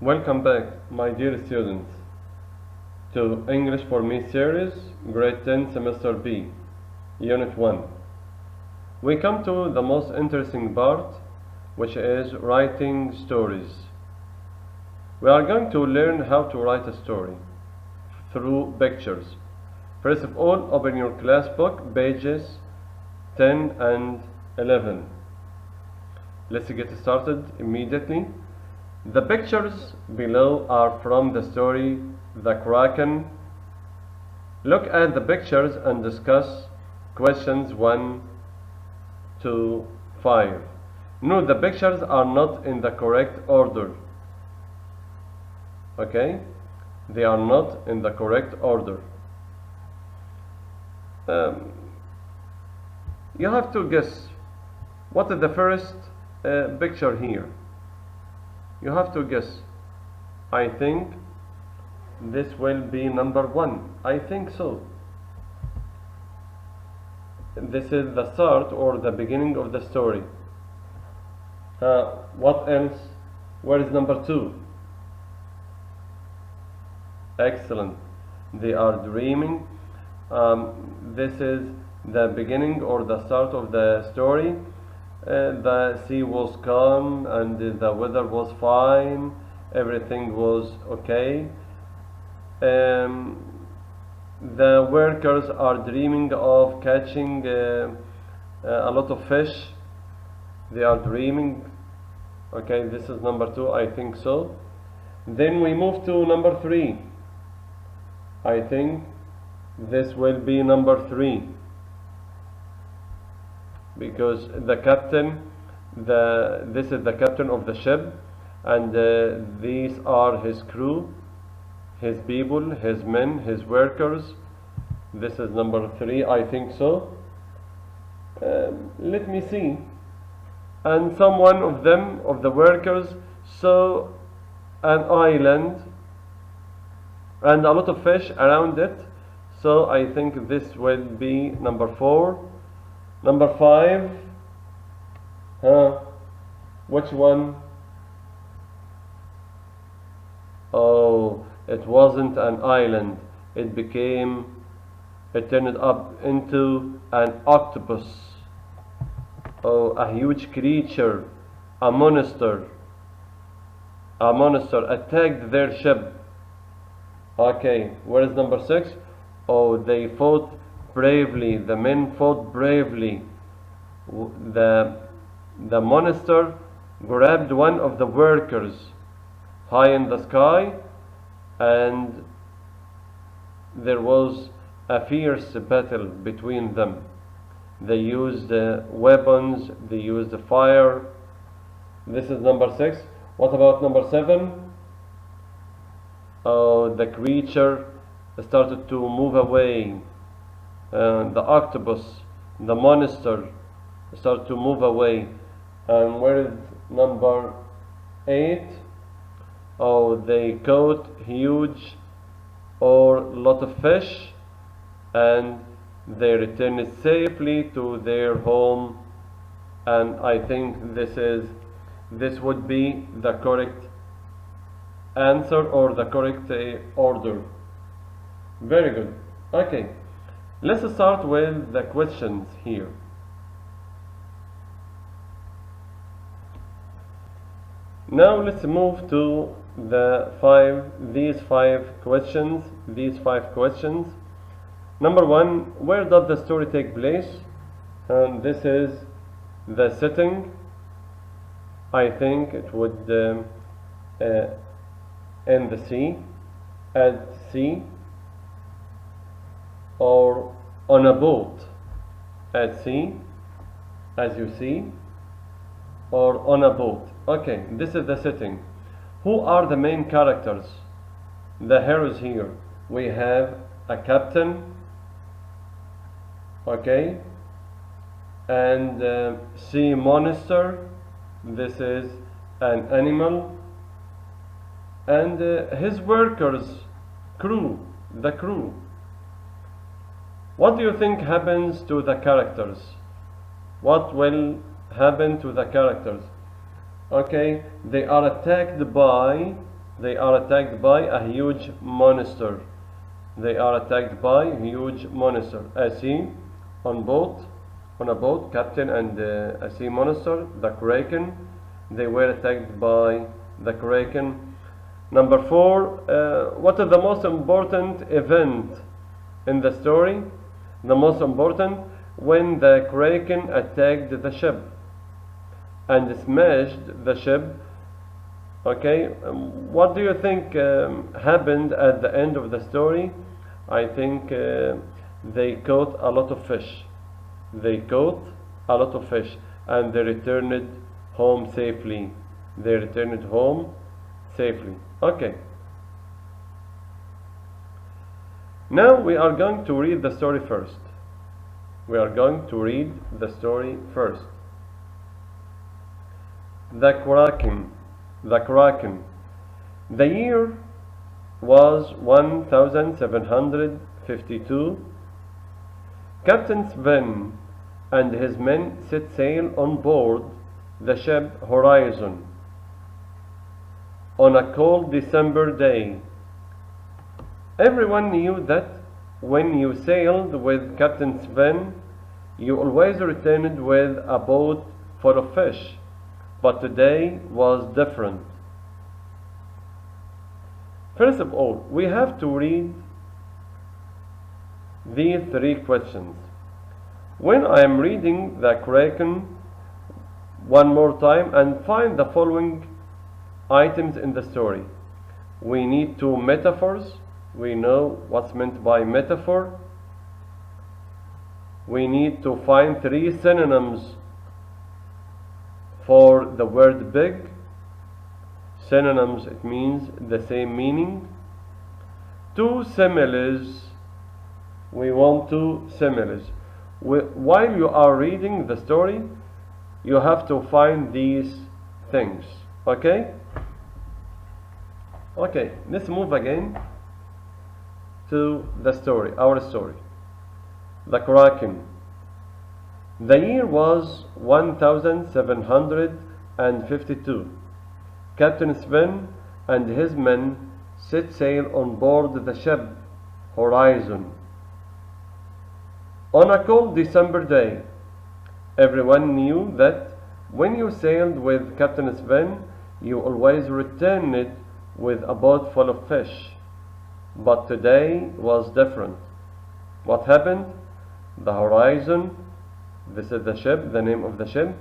Welcome back, my dear students, to English for Me series, Grade 10, Semester B, Unit 1. We come to the most interesting part, which is writing stories. We are going to learn how to write a story through pictures. First of all, open your class book, pages 10 and 11. Let's get started immediately. The pictures below are from the story The Kraken. Look at the pictures and discuss questions 1 to 5. Note the pictures are not in the correct order. Okay? They are not in the correct order. You have to guess what is the first picture here. You have to guess. I think this will be number 1. I think so. This is the start or the beginning of the story. What else? Where is number 2? Excellent. They are dreaming. This is the beginning or the start of the story. The sea was calm and the weather was fine, everything was okay. The workers are dreaming of catching a lot of fish. They are dreaming. Okay, this is number 2, I think so. Then we move to number 3. I think this will be number 3. Because the captain, this is the captain of the ship, and these are his crew, his people, his men, his workers. This is number 3, I think so. Let me see. And someone of them, of the workers, saw an island and a lot of fish around it. So I think this will be number 4. Number 5, which one? Oh, it wasn't an island. It turned up into an octopus. Oh, a huge creature, a monster. A monster attacked their ship. Okay, where is number 6? Oh, they fought bravely. The men fought bravely. The monster grabbed one of the workers high in the sky, and there was a fierce battle between them. They used weapons, they used fire. This is number 6. What about number 7? Oh, the creature started to move away. The octopus, the monster, start to move away. And where is number 8? Oh, they caught huge or lot of fish, and they returned safely to their home. And I think this would be the correct answer or the correct order. Very good. Okay. Let's start with the questions here. Now let's move to these five questions. Number 1, where does the story take place? And this is the setting. I think it would in the sea, at sea, or on a boat at sea, as you see, or on a boat. Okay, this is the setting. Who are the main characters? The heroes here. We have a captain, okay, and sea monster. This is an animal, and his workers, the crew. What do you think happens to the characters? What will happen to the characters? Okay, they are attacked by They are attacked by a huge monster. They are attacked by a huge monster. A sea on a boat, captain and a sea monster, the Kraken. They were attacked by the Kraken. Number 4, what is the most important event in the story? The most important, when the Kraken attacked the ship and smashed the ship. Okay, what do you think happened at the end of the story? I think they caught a lot of fish. They caught a lot of fish and they returned home safely. They returned home safely. Okay. Now we are going to read the story first. We are going to read the story first. The Kraken. The Kraken. The year was 1752. Captain Sven and his men set sail on board the ship Horizon on a cold December day. Everyone knew that when you sailed with Captain Sven, you always returned with a boat full of fish. But today was different. First of all, we have to read these 3 questions. When I am reading the Kraken one more time and find the following items in the story. We need 2 metaphors. We know what's meant by metaphor. We need to find 3 synonyms for the word big. Synonyms, it means the same meaning. 2 similes. We want 2 similes. While you are reading the story, you have to find these things. Okay? Okay, let's move again to the story, our story. The Kraken. The year was 1752. Captain Sven and his men set sail on board the ship Horizon on a cold December day. Everyone knew that when you sailed with Captain Sven, you always returned with a boat full of fish. But today was different. What happened? The Horizon, this is the ship, the name of the ship,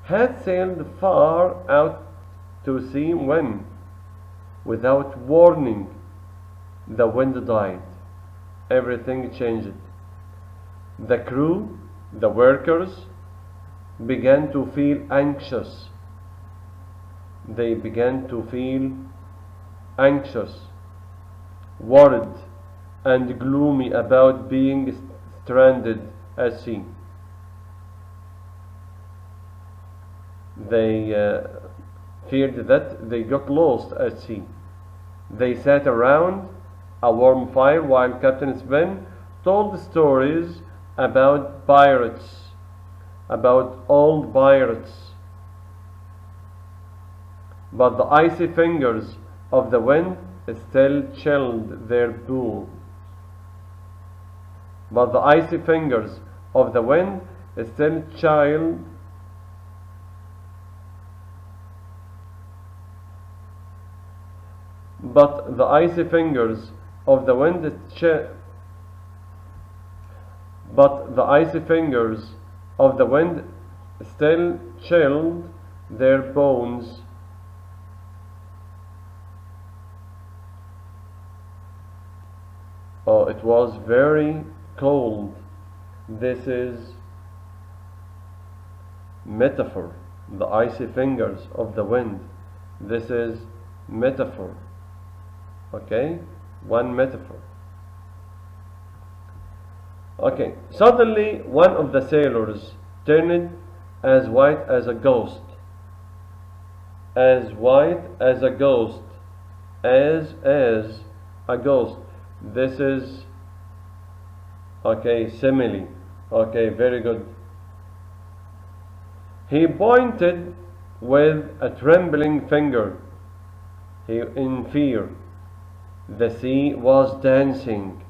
had sailed far out to sea when, without warning, the wind died. Everything changed. The crew, the workers, began to feel anxious. They began to feel anxious, worried, and gloomy about being stranded at sea. They feared that they got lost at sea. They sat around a warm fire while Captain Sven told stories about pirates, about old pirates. But the icy fingers of the wind still chilled their bones. But the icy fingers of the wind still chilled But the icy fingers of the wind still chilled their bones. Oh, it was very cold. This is metaphor. The icy fingers of the wind. This is metaphor. Okay, one metaphor. Okay, suddenly one of the sailors turned as white as a ghost. As white as a ghost. As a ghost. This is, okay, simile. Okay, very good. He pointed with a trembling finger. in fear. The sea was dancing.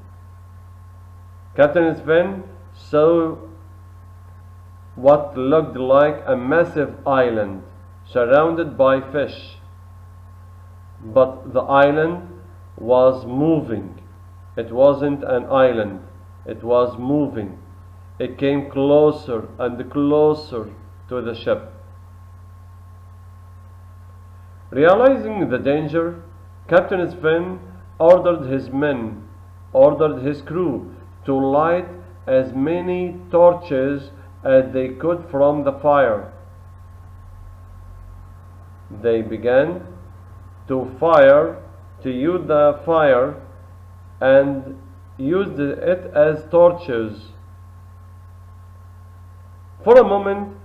Captain Sven saw what looked like a massive island surrounded by fish. But the island was moving. It wasn't an island, it was moving. It came closer and closer to the ship. Realizing the danger, Captain Sven ordered his crew to light as many torches as they could from the fire. They began to use the fire and used it as torches. For a moment,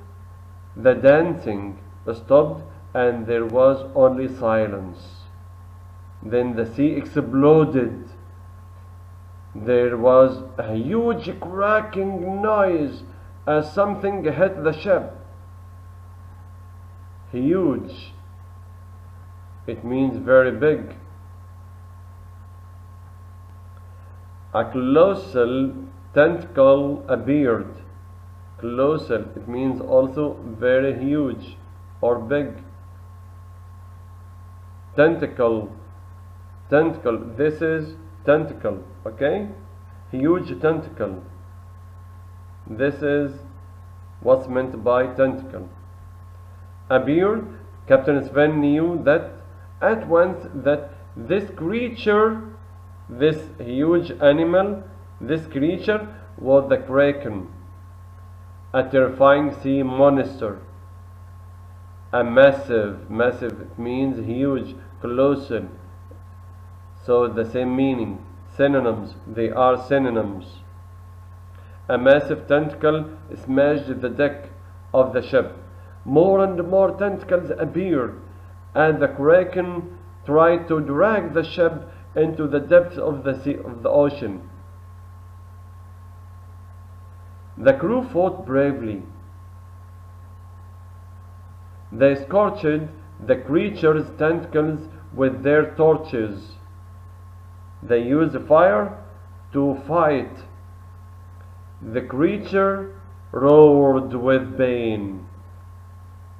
the dancing stopped and there was only silence. Then the sea exploded. There was a huge cracking noise as something hit the ship. Huge. It means very big. A colossal tentacle appeared. Colossal, it means also very huge or big. Tentacle, this is tentacle, okay? Huge tentacle. This is what's meant by tentacle. Appeared. Captain Sven knew that at once that this creature, this huge animal, this creature was the Kraken, a terrifying sea monster. A massive, it means huge, colossal. So the same meaning, synonyms, they are synonyms. A massive tentacle smashed the deck of the ship. More and more tentacles appeared, and the Kraken tried to drag the ship into the depths of the ocean. The crew fought bravely. They scorched the creature's tentacles with their torches. They used fire to fight. The creature roared with pain.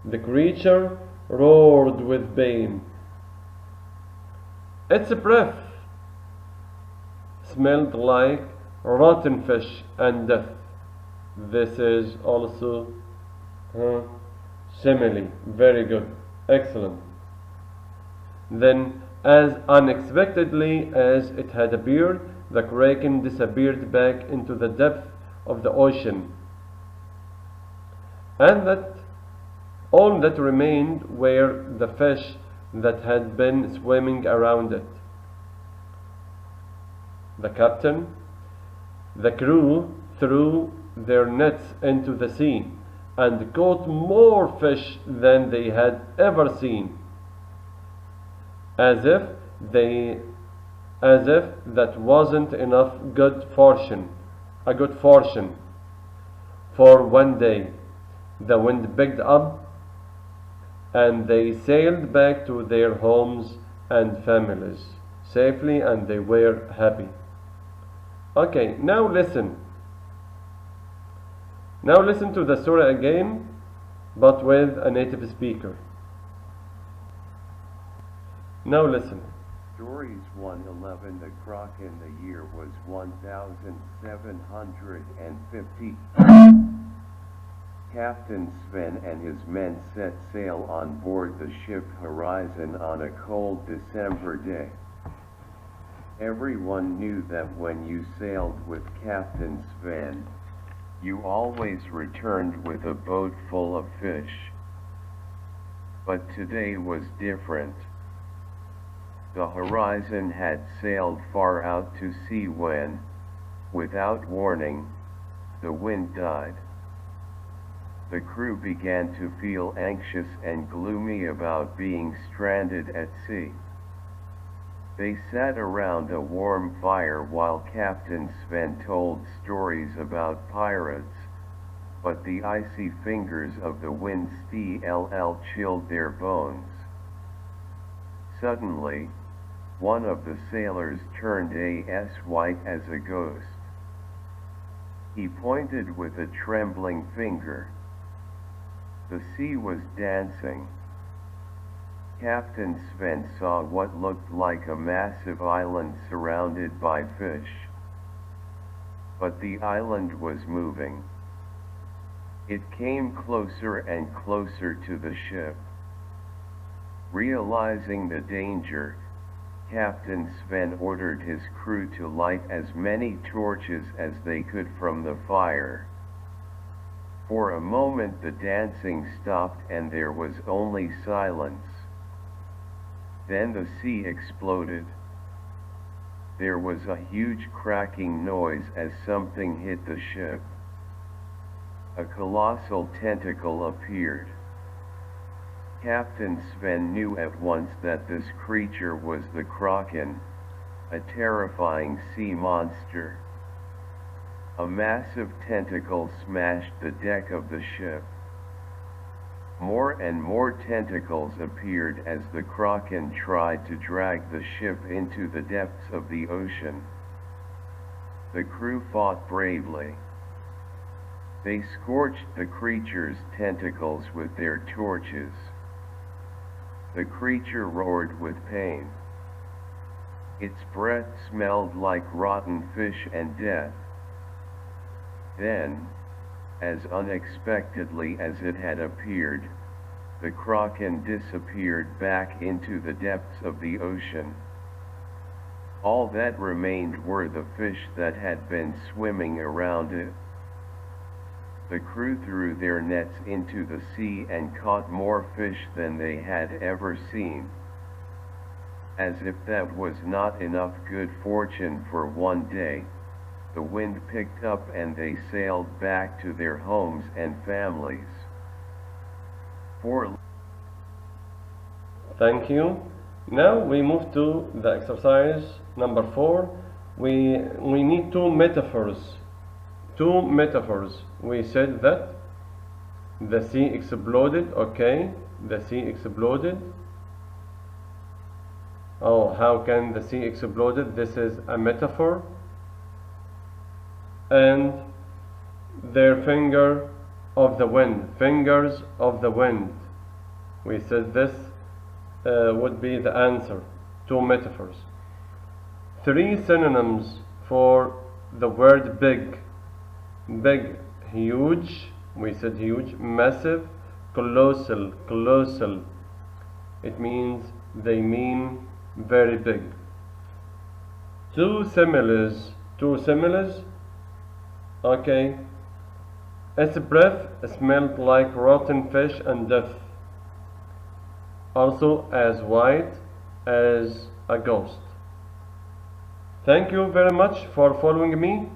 The creature roared with pain. Its breath smelled like rotten fish and death. This is also simile. Very good. Excellent. Then, as unexpectedly as it had appeared, the Kraken disappeared back into the depth of the ocean. And all that remained were the fish that had been swimming around it. The captain, the crew threw their nets into the sea and caught more fish than they had ever seen, as if that wasn't enough a good fortune. For one day, the wind picked up and they sailed back to their homes and families safely, and they were happy. Okay, now listen. Now listen to the story again, but with a native speaker. Now listen. Stories 111. The Kraken. The year was 1750. Captain Sven and his men set sail on board the ship Horizon on a cold December day. Everyone knew that when you sailed with Captain Sven, you always returned with a boat full of fish. But today was different. The Horizon had sailed far out to sea when, without warning, the wind died. The crew began to feel anxious and gloomy about being stranded at sea. They sat around a warm fire while Captain Sven told stories about pirates, but the icy fingers of the wind still chilled their bones. Suddenly, one of the sailors turned as white as a ghost. He pointed with a trembling finger. The sea was dancing. Captain Sven saw what looked like a massive island surrounded by fish. But the island was moving. It came closer and closer to the ship. Realizing the danger, Captain Sven ordered his crew to light as many torches as they could from the fire. For a moment the dancing stopped and there was only silence. Then the sea exploded. There was a huge cracking noise as something hit the ship. A colossal tentacle appeared. Captain Sven knew at once that this creature was the Kraken, a terrifying sea monster. A massive tentacle smashed the deck of the ship. More and more tentacles appeared as the Kraken tried to drag the ship into the depths of the ocean. The crew fought bravely. They scorched the creature's tentacles with their torches. The creature roared with pain. Its breath smelled like rotten fish and death. Then, as unexpectedly as it had appeared, the Kraken disappeared back into the depths of the ocean. All that remained were the fish that had been swimming around it. The crew threw their nets into the sea and caught more fish than they had ever seen. As if that was not enough good fortune for one day, the wind picked up and they sailed back to their homes and families. Thank you. Now we move to the exercise number 4. We need two metaphors. Two metaphors. We said that the sea exploded. Okay, the sea exploded. Oh, how can the sea exploded? This is a metaphor. And their finger of the wind, fingers of the wind. We said this would be the answer. Two metaphors. Three synonyms for the word big. Big, huge. We said huge. Massive, colossal, colossal. It means they mean very big. Two similes. Two similes. Okay. Its breath smelled like rotten fish and death. Also as white as a ghost. Thank you very much for following me.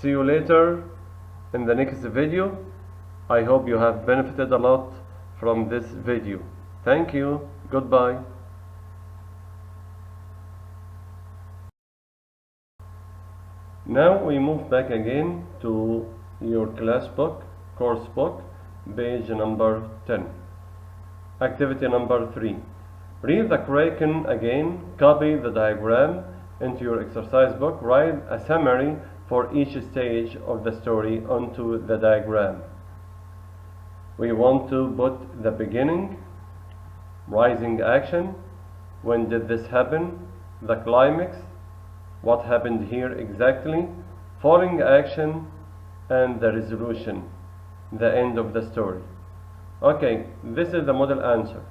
See you later in the next video. I hope you have benefited a lot from this video. Thank you. Goodbye. Now we move back again to your class book, course book, page number 10. Activity number 3. Read the Kraken again, copy the diagram into your exercise book, write a summary for each stage of the story onto the diagram. We want to put the beginning, rising action, when did this happen, the climax, what happened here exactly, falling action, and the resolution, the end of the story. Okay, this is the model answer.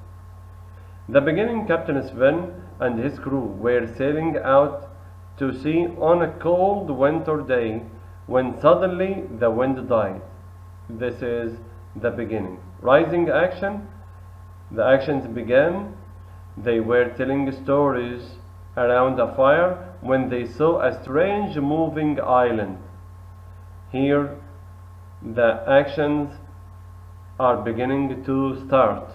The beginning, Captain Sven and his crew were sailing out to sea on a cold winter day when suddenly the wind died. This is the beginning. Rising action, the actions began. They were telling stories around a fire when they saw a strange moving island. Here the actions are beginning to start.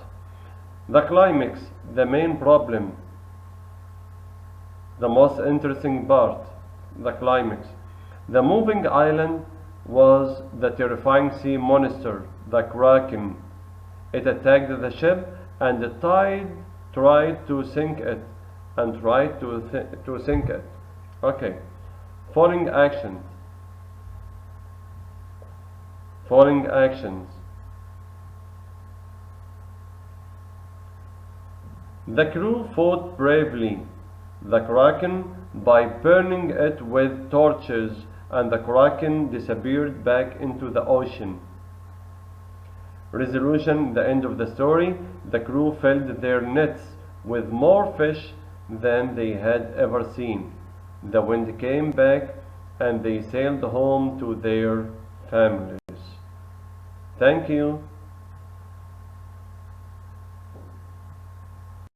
The climax, the main problem, the most interesting part, the climax. The moving island was the terrifying sea monster, the Kraken. It attacked the ship and tried tried to sink it, and tried to sink it. Okay. Following actions. Following actions. The crew fought bravely the Kraken by burning it with torches, and the Kraken disappeared back into the ocean. Resolution: the end of the story. The crew filled their nets with more fish than they had ever seen. The wind came back and they sailed home to their families. Thank you.